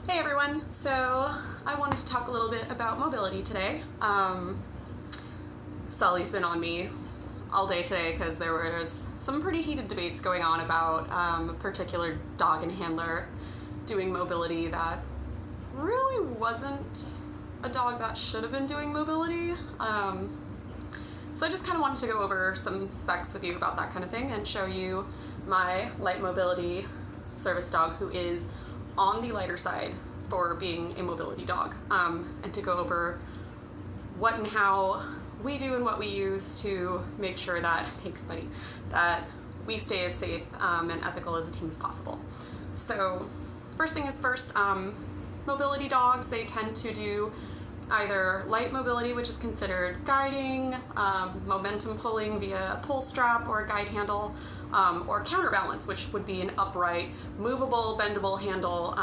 Hey everyone, so I wanted to talk a little bit about mobility today. Sulley's been on me all day today because there was some pretty heated debates going on about a particular dog and handler doing mobility that really wasn't a dog that should have been doing mobility. So I just kind of wanted to go over some specs with you about that kind of thing and show you my light mobility service dog who is on the lighter side for being a mobility dog, and to go over what and how we do and what we use to make sure that, thanks buddy, that we stay as safe and ethical as a team as possible. So first thing is first, mobility dogs, they tend to do either light mobility, which is considered guiding, momentum pulling via a pull strap or a guide handle, or counterbalance, which would be an upright, movable, bendable handle,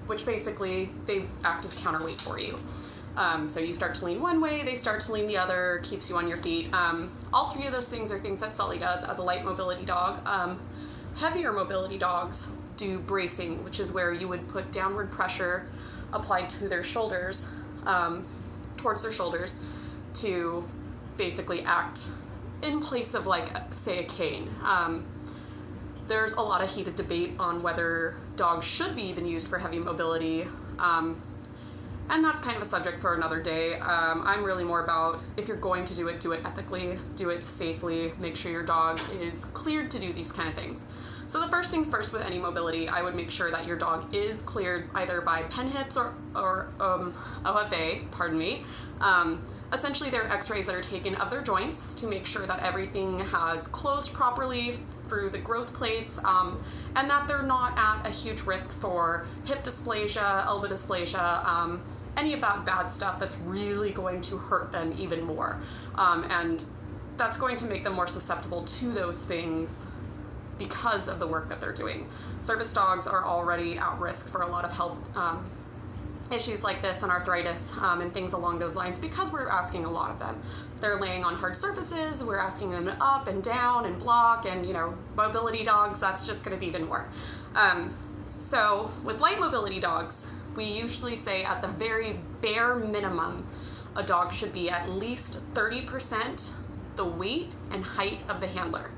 which basically they act as counterweight for you. So you start to lean one way, they start to lean the other, keeps you on your feet. All three of those things are things that Sulley does as a light mobility dog. Heavier mobility dogs do bracing, which is where you would put downward pressure applied to their shoulders, towards their shoulders, to basically act in place of, like, say, a cane. There's a lot of heated debate on whether dogs should be even used for heavy mobility, and that's kind of a subject for another day. I'm really more about, if you're going to do it ethically, do it safely, make sure your dog is cleared to do these kind of things. So the first things first with any mobility, I would make sure that your dog is cleared either by pen hips or OFA, pardon me. Essentially, they're x-rays that are taken of their joints to make sure that everything has closed properly through the growth plates, and that they're not at a huge risk for hip dysplasia, elbow dysplasia, any of that bad stuff that's really going to hurt them even more. And that's going to make them more susceptible to those things because of the work that they're doing. Service dogs are already at risk for a lot of health issues like this and arthritis and things along those lines because we're asking a lot of them. They're laying on hard surfaces, we're asking them to up and down and block, and mobility dogs, that's just going to be even more. So with light mobility dogs, we usually say at the very bare minimum, a dog should be at least 30% the weight and height of the handler.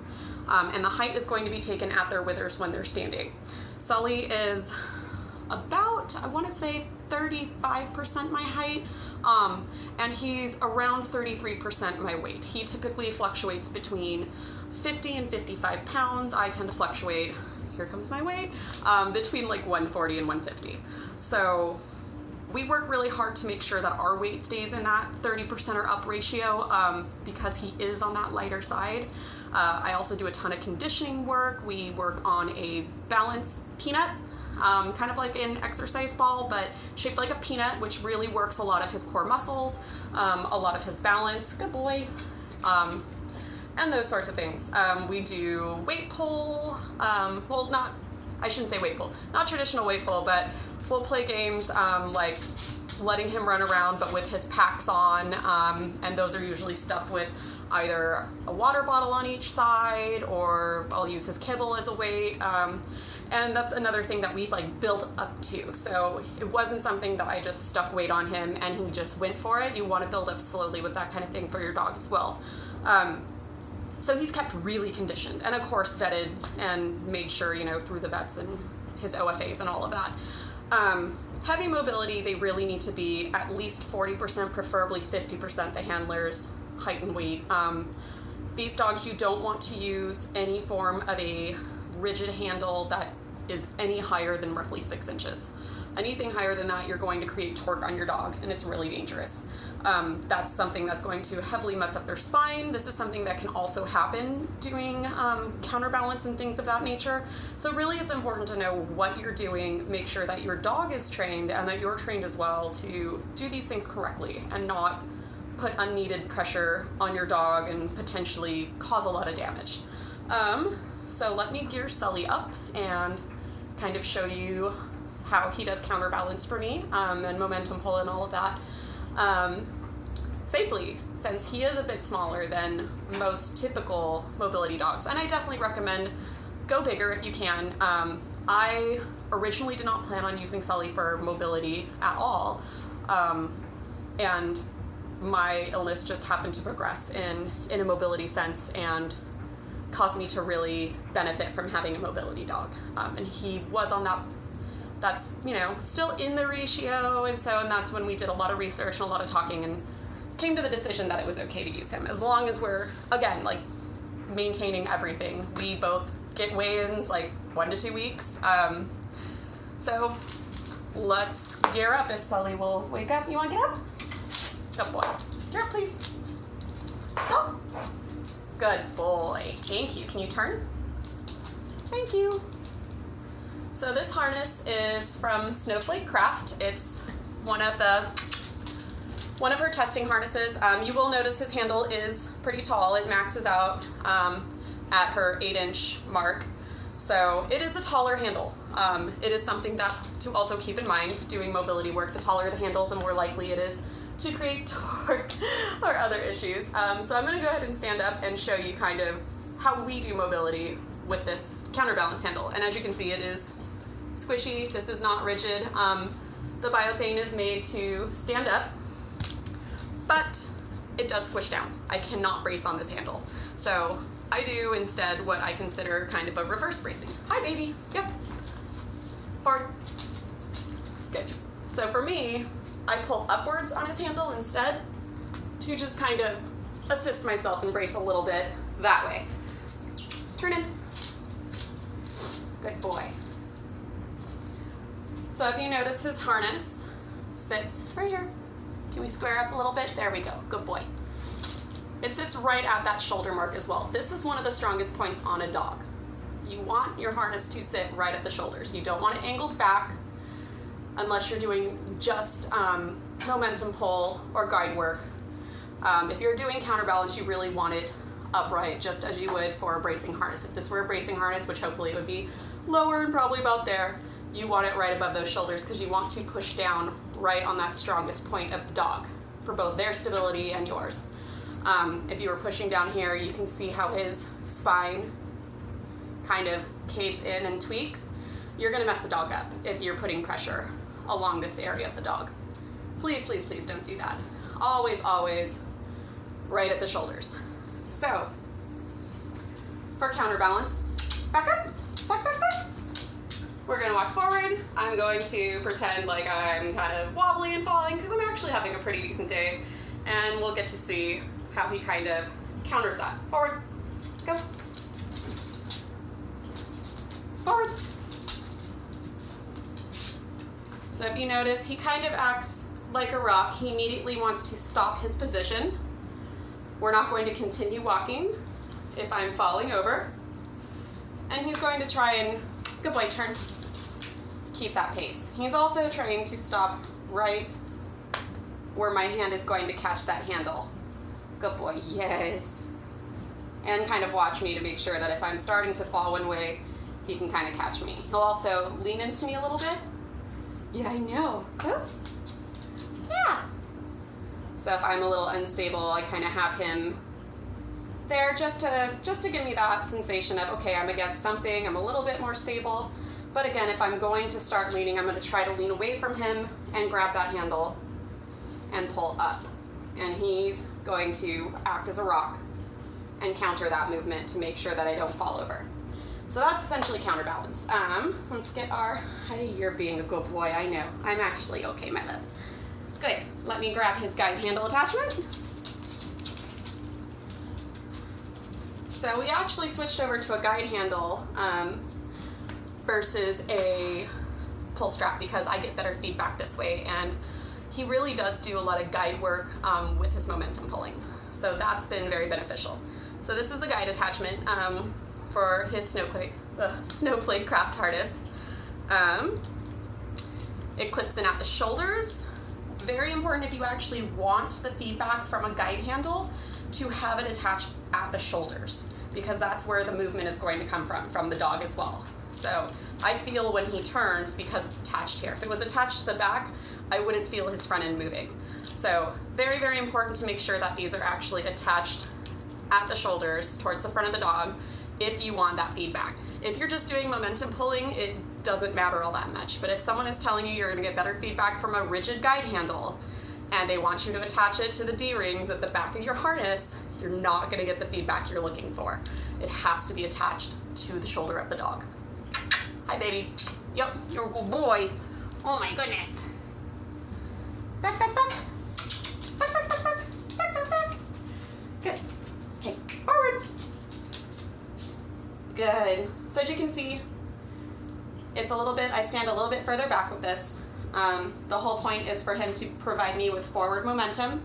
And the height is going to be taken at their withers when they're standing. Sulley is about, I want to say 35% my height, and he's around 33% my weight. He typically fluctuates between 50 and 55 pounds. I tend to fluctuate, here comes my weight, between like 140 and 150. So we work really hard to make sure that our weight stays in that 30% or up ratio because he is on that lighter side. I also do a ton of conditioning work. We work on a balance peanut, kind of like an exercise ball, but shaped like a peanut, which really works a lot of his core muscles, a lot of his balance, good boy, and those sorts of things. We do weight pull, I shouldn't say weight pull, not traditional weight pull, but we'll play games like letting him run around but with his packs on, and those are usually stuffed with either a water bottle on each side, or I'll use his kibble as a weight, and that's another thing that we've built up to. So it wasn't something that I just stuck weight on him and he just went for it. You want to build up slowly with that kind of thing for your dog as well. So he's kept really conditioned and of course vetted and made sure, through the vets and his OFAs and all of that. Heavy mobility, they really need to be at least 40%, preferably 50% the handler's height and weight. These dogs, you don't want to use any form of a rigid handle that is any higher than roughly 6 inches. Anything higher than that, you're going to create torque on your dog, and it's really dangerous. That's something that's going to heavily mess up their spine. This is something that can also happen doing counterbalance and things of that nature. So really it's important to know what you're doing, make sure that your dog is trained and that you're trained as well to do these things correctly and not put unneeded pressure on your dog and potentially cause a lot of damage. So let me gear Sulley up and kind of show you how he does counterbalance for me, and momentum pull and all of that, safely, since he is a bit smaller than most typical mobility dogs. And I definitely recommend go bigger if you can. I originally did not plan on using Sulley for mobility at all, and my illness just happened to progress in a mobility sense and caused me to really benefit from having a mobility dog. And he was on that's, still in the ratio, and that's when we did a lot of research and a lot of talking and came to the decision that it was okay to use him, as long as we're, again, like, maintaining everything. We both get weigh-ins like 1 to 2 weeks. So let's gear up if Sulley will wake up. You want to get up? Good boy. Get up, please. So. Good boy. Thank you. Can you turn? Thank you. So this harness is from Snowflake Craft. It's one of her testing harnesses. You will notice his handle is pretty tall. It maxes out at her 8-inch mark. So it is a taller handle. It is something that to also keep in mind doing mobility work. The taller the handle, the more likely it is to create torque or other issues. So I'm going to go ahead and stand up and show you kind of how we do mobility with this counterbalance handle. And as you can see, it is squishy. This is not rigid. The biothane is made to stand up, but it does squish down. I cannot brace on this handle. So I do instead what I consider kind of a reverse bracing. Hi, baby. Yep. Forward. Good. So for me, I pull upwards on his handle instead to just kind of assist myself and brace a little bit that way. Turn in. Good boy. So if you notice, his harness sits right here. Can we square up a little bit? There we go. Good boy. It sits right at that shoulder mark as well. This is one of the strongest points on a dog. You want your harness to sit right at the shoulders. You don't want it angled back unless you're doing just momentum pull or guide work. If you're doing counterbalance, you really want it upright, just as you would for a bracing harness. If this were a bracing harness, which hopefully it would be lower and probably about there, you want it right above those shoulders because you want to push down right on that strongest point of the dog for both their stability and yours. If you were pushing down here, you can see how his spine kind of caves in and tweaks. You're going to mess the dog up if you're putting pressure along this area of the dog. Please, please, please don't do that. Always, always right at the shoulders. So, for counterbalance, back up, back, back, back. We're going to walk forward. I'm going to pretend like I'm kind of wobbly and falling because I'm actually having a pretty decent day, and we'll get to see how he kind of counters that. Forward, go. Forward. So if you notice, he kind of acts like a rock. He immediately wants to stop his position. We're not going to continue walking if I'm falling over. And he's going to try and, good boy, turn, keep that pace. He's also trying to stop right where my hand is going to catch that handle. Good boy, yes. And kind of watch me to make sure that if I'm starting to fall one way, he can kind of catch me. He'll also lean into me a little bit. Yeah, I know. Close? Yeah. So if I'm a little unstable, I kind of have him there just to give me that sensation of, okay, I'm against something, I'm a little bit more stable. But again, if I'm going to start leaning, I'm going to try to lean away from him and grab that handle and pull up. And he's going to act as a rock and counter that movement to make sure that I don't fall over. So that's essentially counterbalance. Let's get our, hey, you're being a good boy, I know. I'm actually okay, my love. Good, let me grab his guide handle attachment. So we actually switched over to a guide handle versus a pull strap because I get better feedback this way, and he really does do a lot of guide work with his momentum pulling. So that's been very beneficial. So this is the guide attachment for his Snowflake Craft harness. It clips in at the shoulders. Very important if you actually want the feedback from a guide handle to have it attached at the shoulders, because that's where the movement is going to come from the dog as well. So I feel when he turns because it's attached here. If it was attached to the back, I wouldn't feel his front end moving. So very, very important to make sure that these are actually attached at the shoulders towards the front of the dog if you want that feedback. If you're just doing momentum pulling, it doesn't matter all that much. But if someone is telling you you're going to get better feedback from a rigid guide handle, and they want you to attach it to the D-rings at the back of your harness, you're not going to get the feedback you're looking for. It has to be attached to the shoulder of the dog. Hi, baby. Yep, you're a good boy. Oh my goodness. Back, back, back. Back, back, back, back. Back, back, back. Good. Okay, forward. Good. So as you can see, it's a little bit, I stand a little bit further back with this. The whole point is for him to provide me with forward momentum,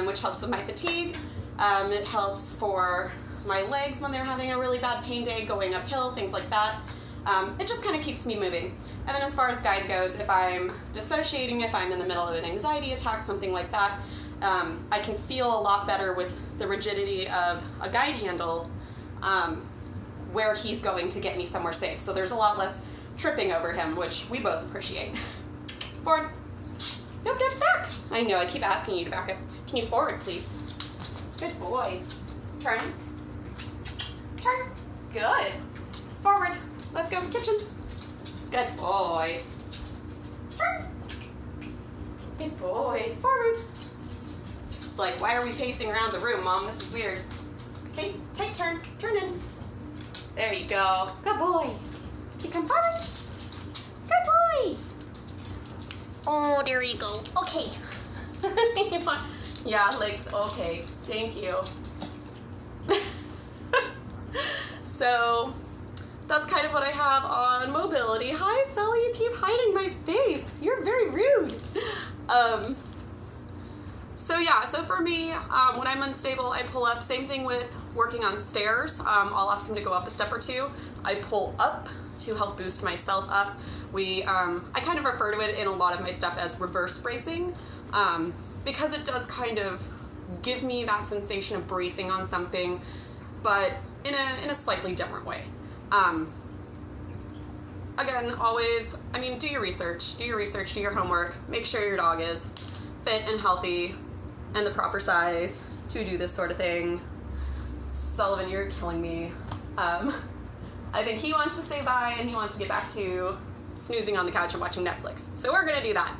which helps with my fatigue. It helps for my legs when they're having a really bad pain day, going uphill, things like that. It just kind of keeps me moving. And then as far as guide goes, if I'm dissociating, if I'm in the middle of an anxiety attack, something like that, I can feel a lot better with the rigidity of a guide handle where he's going to get me somewhere safe. So there's a lot less tripping over him, which we both appreciate. Forward. Nope, that's back. I know, I keep asking you to back up. Can you forward, please? Good boy. Turn. Turn. Good. Forward. Let's go to the kitchen. Good boy. Turn. Good boy. Forward. It's like, why are we pacing around the room, Mom? This is weird. Okay, take turn. Turn in. There you go. Good boy. Can you come forward? Good boy. Oh, there you go. Okay. Yeah, legs. Okay. Thank you. So that's kind of what I have on mobility. Hi, Sulley. You keep hiding my face. You're very rude. So yeah, so for me, when I'm unstable, I pull up. Same thing with working on stairs. I'll ask him to go up a step or two. I pull up to help boost myself up. I kind of refer to it in a lot of my stuff as reverse bracing, because it does kind of give me that sensation of bracing on something, but in a slightly different way. Again, always, do your research, do your homework, make sure your dog is fit and healthy and the proper size to do this sort of thing. Sullivan, you're killing me. I think he wants to say bye and he wants to get back to snoozing on the couch and watching Netflix. So we're gonna do that.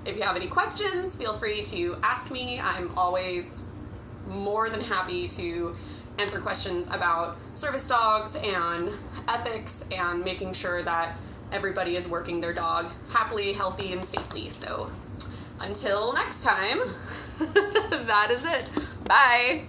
If you have any questions, feel free to ask me. I'm always more than happy to answer questions about service dogs and ethics and making sure that everybody is working their dog happily, healthy, and safely. So until next time, that is it. Bye.